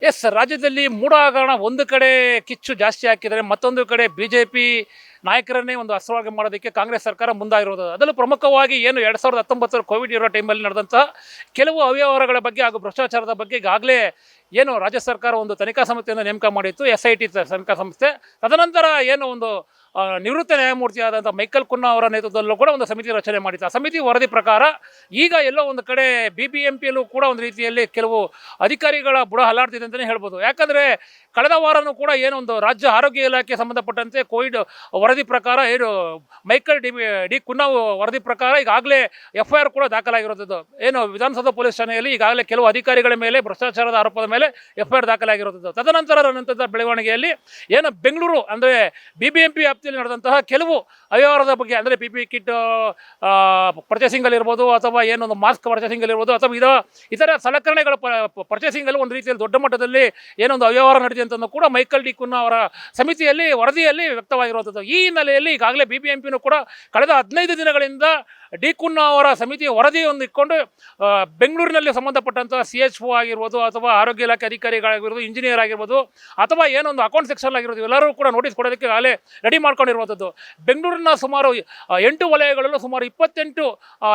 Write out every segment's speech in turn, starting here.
S, ರಾಜ್ಯದಲ್ಲಿ ಮೂಢ ಹಗರಣ ಒಂದು ಕಡೆ ಕಿಚ್ಚು ಜಾಸ್ತಿ ಹಾಕಿದರೆ, ಮತ್ತೊಂದು ಕಡೆ ಬಿಜೆಪಿ ನಾಯಕರನ್ನೇ ಒಂದು ಅಸ್ತ್ರವಾಗಿ ಮಾಡೋದಕ್ಕೆ ಕಾಂಗ್ರೆಸ್ ಸರ್ಕಾರ ಮುಂದಾಗಿರೋದು. ಅದರಲ್ಲೂ ಪ್ರಮುಖವಾಗಿ ಏನು 2019 ಕೋವಿಡ್ ಇರೋ ಟೈಮಲ್ಲಿ ನಡೆದಂಥ ಕೆಲವು ಅವ್ಯವಹಾರಗಳ ಬಗ್ಗೆ ಹಾಗೂ ಭ್ರಷ್ಟಾಚಾರದ ಬಗ್ಗೆ ಈಗಾಗಲೇ ಏನು ರಾಜ್ಯ ಸರ್ಕಾರ ಒಂದು ತನಿಖಾ ಸಮಿತಿಯನ್ನು ನೇಮಕ ಮಾಡಿತ್ತು, SIT ತನಿಖಾ ಸಂಸ್ಥೆ. ತದನಂತರ ಏನು ಒಂದು ನಿವೃತ್ತ ನ್ಯಾಯಮೂರ್ತಿಯಾದಂಥ ಮೈಕಲ್ ಕುನ್ನಾ ಅವರ ನೇತೃತ್ವದಲ್ಲೂ ಕೂಡ ಒಂದು ಸಮಿತಿ ರಚನೆ ಮಾಡಿತ್ತು. ಆ ಸಮಿತಿ ವರದಿ ಪ್ರಕಾರ ಈಗ ಎಲ್ಲೋ ಒಂದು ಕಡೆ BBMPಯಲ್ಲೂ ಕೂಡ ಒಂದು ರೀತಿಯಲ್ಲಿ ಕೆಲವು ಅಧಿಕಾರಿಗಳ ಬುಡ ಹಲ್ಲಾಡ್ತಿದೆ ಅಂತಲೇ ಹೇಳ್ಬೋದು. ಯಾಕಂದರೆ ಕಳೆದ ವಾರನೂ ಕೂಡ ಏನೊಂದು ರಾಜ್ಯ ಆರೋಗ್ಯ ಇಲಾಖೆ ಸಂಬಂಧಪಟ್ಟಂತೆ ಕೋವಿಡ್ ವರದಿ ಪ್ರಕಾರ ಏನು ಮೈಕಲ್ ಡಿ ಕುನ್ನಾ ವರದಿ ಪ್ರಕಾರ ಈಗಾಗಲೇ FIR ಕೂಡ ದಾಖಲಾಗಿರೋದು. ಏನು ವಿಧಾನಸೌಧ ಪೊಲೀಸ್ ಠಾಣೆಯಲ್ಲಿ ಈಗಾಗಲೇ ಕೆಲವು ಅಧಿಕಾರಿಗಳ ಮೇಲೆ ಭ್ರಷ್ಟಾಚಾರದ ಆರೋಪದ ಮೇಲೆ FIR ದಾಖಲಾಗಿರೋದು. ತದನಂತರ ಬೆಳವಣಿಗೆಯಲ್ಲಿ ಏನು ಬೆಂಗಳೂರು ಅಂದರೆ BBMP ವ್ಯಾಪ್ತಿಯಲ್ಲಿ ನಡೆದಂತಹ ಕೆಲವು ಅವ್ಯವಹಾರದ ಬಗ್ಗೆ, ಅಂದರೆ PPE ಕಿಟ್ ಪರ್ಚೇಸಿಂಗಲ್ಲಿ ಇರ್ಬೋದು, ಅಥವಾ ಏನೊಂದು ಮಾಸ್ಕ್ ಪರ್ಚೇಸಿಂಗಲ್ಲಿ ಇರ್ಬೋದು, ಅಥವಾ ಇತರ ಸಲಕರಣೆಗಳ ಪರ್ಚೇಸಿಂಗಲ್ಲಿ ಒಂದು ರೀತಿಯಲ್ಲಿ ದೊಡ್ಡ ಮಟ್ಟದಲ್ಲಿ ಏನೊಂದು ಅವ್ಯವಹಾರ ನಡೆದಿದೆ ಅಂತ ಕೂಡ ಮೈಕಲ್ ಡಿ ಕುನ್ನಾ ಅವರ ಸಮಿತಿಯಲ್ಲಿ ವರದಿಯಲ್ಲಿ ವ್ಯಕ್ತವಾಗಿರುವಂಥದ್ದು. ಈ ಹಿನ್ನೆಲೆಯಲ್ಲಿ ಈಗಾಗಲೇ BBMPನೂ ಕೂಡ ಕಳೆದ 15 ದಿನಗಳಿಂದ ಡಿ ಕುನ್ನಾ ಅವರ ಸಮಿತಿಯ ವರದಿಯನ್ನು ಇಟ್ಕೊಂಡು ಬೆಂಗಳೂರಿನಲ್ಲಿ ಸಂಬಂಧಪಟ್ಟಂಥ CHO ಆಗಿರ್ಬೋದು, ಅಥವಾ ಆರೋಗ್ಯ ಇಲಾಖೆ ಅಧಿಕಾರಿಗಳಾಗಿರ್ಬೋದು, ಇಂಜಿನಿಯರ್ ಆಗಿರ್ಬೋದು, ಅಥವಾ ಏನೊಂದು ಅಕೌಂಟ್ ಸೆಕ್ಷನ್ ಆಗಿರ್ಬೋದು, ಎಲ್ಲರೂ ಕೂಡ ನೋಟಿಸ್ ಕೊಡೋದಕ್ಕೆ ಆಗಲೇ ರೆಡಿ ಮಾಡ್ಕೊಂಡಿರುವಂಥದ್ದು. ಬೆಂಗಳೂರಿನ ಸುಮಾರು 8 ವಲಯಗಳಲ್ಲೂ ಸುಮಾರು 28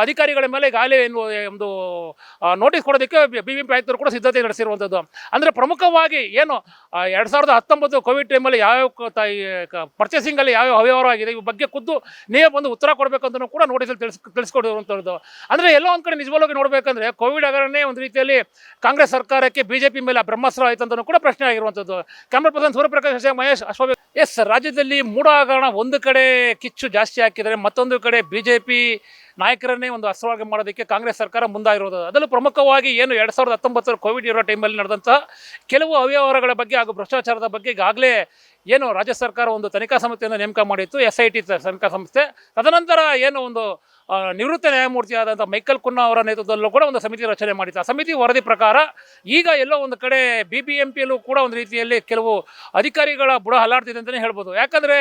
ಅಧಿಕಾರಿಗಳ ಮೇಲೆ ಈಗಾಗಲೇ ಒಂದು ನೋಟಿಸ್ ಕೊಡೋದಕ್ಕೆ BBMP ಆಯುಕ್ತರು ಕೂಡ ಸಿದ್ಧತೆ ನಡೆಸಿರುವಂಥದ್ದು. ಅಂದರೆ ಪ್ರಮುಖವಾಗಿ ಏನು 2019 ಕೋವಿಡ್ ಟೈಮಲ್ಲಿ ಯಾವ್ಯಾವ ಪರ್ಚೇಸಿಂಗಲ್ಲಿ ಯಾವ್ಯಾವ ಅವ್ಯವಹಾರ ಆಗಿದೆ ಈ ಬಗ್ಗೆ ಖುದ್ದು ನೀವೇ ಬಂದು ಉತ್ತರ ಕೊಡಬೇಕಂತಲೂ ಕೂಡ ನೋಟಿಸಲ್ಲಿ ತಿಳಿಸ್ಕೊಡಿರುವಂಥದ್ದು. ಅಂದರೆ ಎಲ್ಲೋ ಒಂದು ಕಡೆ ನಿಜವಾಗಿ ನೋಡಬೇಕಂದ್ರೆ ಕೋವಿಡ್ ಹಗರಣನೇ ಒಂದು ರೀತಿಯಲ್ಲಿ ಕಾಂಗ್ರೆಸ್ ಸರ್ಕಾರಕ್ಕೆ BJP ಮೇಲೆ ಬ್ರಹ್ಮಾಸ್ತ್ರ ಆಯಿತು ಅಂತಲೂ ಕೂಡ ಪ್ರಶ್ನೆ ಆಗಿರುವಂಥದ್ದು. ಕ್ಯಾಮ್ರಾ ಪರ್ಸನ್ ಸೂರ್ಯಪ್ರಕಾಶ್ ಮಹೇಶ್ ಅಶ್ವಭ. ಎಸ್, ರಾಜ್ಯದಲ್ಲಿ ಮೂಢ ಹಗರಣ ಒಂದು ಕಡೆ ಕಿಚ್ಚು ಜಾಸ್ತಿ ಹಾಕಿದರೆ, ಮತ್ತೊಂದು ಕಡೆ BJP ನಾಯಕರನ್ನೇ ಒಂದು ಅಸ್ತ್ರವಾಗಿ ಮಾಡೋದಕ್ಕೆ ಕಾಂಗ್ರೆಸ್ ಸರ್ಕಾರ ಮುಂದಾಗಿರೋದು. ಅದರಲ್ಲೂ ಪ್ರಮುಖವಾಗಿ ಏನು 2019 ಕೋವಿಡ್ ಇರೋ ಟೈಮಲ್ಲಿ ನಡೆದಂಥ ಕೆಲವು ಅವ್ಯವಹಾರಗಳ ಬಗ್ಗೆ ಹಾಗೂ ಭ್ರಷ್ಟಾಚಾರದ ಬಗ್ಗೆ ಈಗಾಗಲೇ ಏನು ರಾಜ್ಯ ಸರ್ಕಾರ ಒಂದು ತನಿಖಾ ಸಮಿತಿಯನ್ನು ನೇಮಕ ಮಾಡಿತ್ತು, SIT ತನಿಖಾ ಸಂಸ್ಥೆ. ತದನಂತರ ಏನು ಒಂದು ನಿವೃತ್ತ ನ್ಯಾಯಮೂರ್ತಿಯಾದಂಥ ಮೈಕಲ್ ಕುನ್ನಾ ಅವರ ನೇತೃತ್ವದಲ್ಲೂ ಕೂಡ ಒಂದು ಸಮಿತಿ ರಚನೆ ಮಾಡಿತ್ತು. ಆ ಸಮಿತಿ ವರದಿ ಪ್ರಕಾರ ಈಗ ಎಲ್ಲೋ ಒಂದು ಕಡೆ BBMPಯಲ್ಲೂ ಕೂಡ ಒಂದು ರೀತಿಯಲ್ಲಿ ಕೆಲವು ಅಧಿಕಾರಿಗಳ ಬುಡ ಹಲ್ಲಾಡ್ತಿದೆ ಅಂತಲೇ ಹೇಳ್ಬೋದು. ಯಾಕಂದರೆ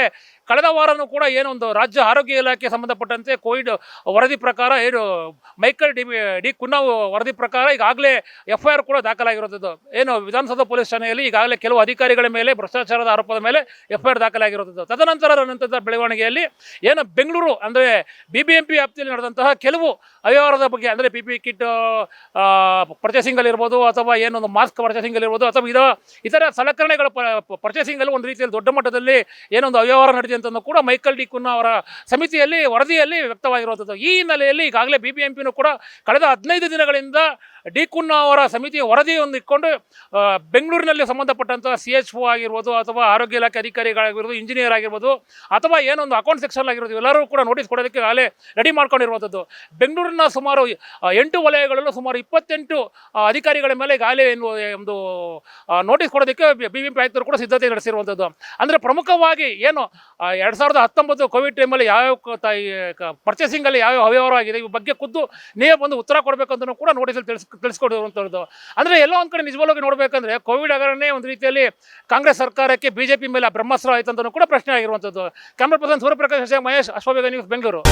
ಕಳೆದ ವಾರನೂ ಕೂಡ ಏನೊಂದು ರಾಜ್ಯ ಆರೋಗ್ಯ ಇಲಾಖೆ ಸಂಬಂಧಪಟ್ಟಂತೆ ಕೋವಿಡ್ ವರದಿ ಪ್ರಕಾರ ಏನು ಮೈಕಲ್ ಡಿ ಕುನ್ನಾ ವರದಿ ಪ್ರಕಾರ ಈಗಾಗಲೇ FIR ಕೂಡ ದಾಖಲಾಗಿರೋದು. ಏನು ವಿಧಾನಸೌಧ ಪೊಲೀಸ್ ಠಾಣೆಯಲ್ಲಿ ಈಗಾಗಲೇ ಕೆಲವು ಅಧಿಕಾರಿಗಳ ಮೇಲೆ ಭ್ರಷ್ಟಾಚಾರದ ಆರೋಪದ ಮೇಲೆ FIR ದಾಖಲಾಗಿರೋದು. ತದನಂತರ ಬೆಳವಣಿಗೆಯಲ್ಲಿ ಏನು ಬೆಂಗಳೂರು ಅಂದರೆ BBMP ವ್ಯಾಪ್ತಿಯಲ್ಲಿ ನಡೆದಂತಹ ಕೆಲವು ಅವ್ಯವಹಾರದ ಬಗ್ಗೆ, ಅಂದರೆ PPE ಕಿಟ್ ಪರ್ಚೇಸಿಂಗಲ್ಲಿ ಇರ್ಬೋದು, ಅಥವಾ ಏನೊಂದು ಮಾಸ್ಕ್ ಪರ್ಚೇಸಿಂಗಲ್ಲಿ ಇರ್ಬೋದು, ಅಥವಾ ಇತರ ಸಲಕರಣೆಗಳ ಪರ್ಚೇಸಿಂಗಲ್ಲಿ ಒಂದು ರೀತಿಯಲ್ಲಿ ದೊಡ್ಡ ಮಟ್ಟದಲ್ಲಿ ಏನೊಂದು ಅವ್ಯವಹಾರ ನಡೆದಿದೆ ಅಂತ ಕೂಡ ಮೈಕಲ್ ಡಿ ಕುನ್ನಾ ಅವರ ಸಮಿತಿಯಲ್ಲಿ ವರದಿಯಲ್ಲಿ ವ್ಯಕ್ತವಾಗಿರುವಂಥದ್ದು. ಈ ಹಿನ್ನೆಲೆಯಲ್ಲಿ ಈಗಾಗಲೇ BBMPನೂ ಕೂಡ ಕಳೆದ 15 ದಿನಗಳಿಂದ ಡಿ ಕುನ್ನಾ ಅವರ ಸಮಿತಿಯ ವರದಿಯನ್ನು ಇಟ್ಕೊಂಡು ಬೆಂಗಳೂರಿನಲ್ಲಿ ಸಂಬಂಧಪಟ್ಟಂಥ CHO ಆಗಿರ್ಬೋದು, ಅಥವಾ ಆರೋಗ್ಯ ಇಲಾಖೆ ಅಧಿಕಾರಿಗಳಾಗಿರ್ಬೋದು, ಇಂಜಿನಿಯರ್ ಆಗಿರ್ಬೋದು, ಅಥವಾ ಏನೊಂದು ಅಕೌಂಟ್ ಸೆಕ್ಷನ್ ಆಗಿರ್ಬೋದು, ಎಲ್ಲರೂ ಕೂಡ ನೋಟಿಸ್ ಕೊಡೋದಕ್ಕೆ ಆಗಲೇ ರೆಡಿ ಮಾಡ್ಕೊಂಡಿರುವಂಥದ್ದು. ಬೆಂಗಳೂರಿನ ಸುಮಾರು 8 ವಲಯಗಳಲ್ಲೂ ಸುಮಾರು 28 ಅಧಿಕಾರಿಗಳ ಮೇಲೆ ಈಗಾಗಲೇ ಒಂದು ನೋಟಿಸ್ ಕೊಡೋದಕ್ಕೆ BBMP ಆಯುಕ್ತರು ಕೂಡ ಸಿದ್ಧತೆ ನಡೆಸಿರುವಂಥದ್ದು. ಅಂದರೆ ಪ್ರಮುಖವಾಗಿ ಏನು 2019 ಕೋವಿಡ್ ಟೈಮಲ್ಲಿ ಯಾವ್ಯಾವ ಪರ್ಚೇಸಿಂಗಲ್ಲಿ ಯಾವ್ಯಾವ ಅವ್ಯವಹಾರ ಆಗಿದೆ ಈ ಬಗ್ಗೆ ಖುದ್ದು ನೀವೇ ಬಂದು ಉತ್ತರ ಕೊಡಬೇಕಂತಲೂ ಕೂಡ ನೋಟಿಸಲ್ಲಿ ತಿಳಿಸ್ಕೊಡಿರುವಂಥದ್ದು. ಅಂದರೆ ಎಲ್ಲೋ ಒಂದು ಕಡೆ ನಿಜವಾಗಿ ನೋಡಬೇಕಂದ್ರೆ ಕೋವಿಡ್ ಹಗರಣನೇ ಒಂದು ರೀತಿಯಲ್ಲಿ ಕಾಂಗ್ರೆಸ್ ಸರ್ಕಾರಕ್ಕೆ BJP ಮೇಲೆ ಬ್ರಹ್ಮಾಸ್ತ್ರ ಆಯಿತು ಅಂತಲೂ ಕೂಡ ಪ್ರಶ್ನೆ ಆಗಿರುವಂಥದ್ದು. ಕ್ಯಾಮ್ರಾ ಪರ್ಸನ್ ಸೂರ್ಯಪ್ರಕಾಶ್ ಮಹೇಶ್ ಅಶ್ವಭ ನ್ಯೂಸ್ ಬೆಂಗಳೂರು.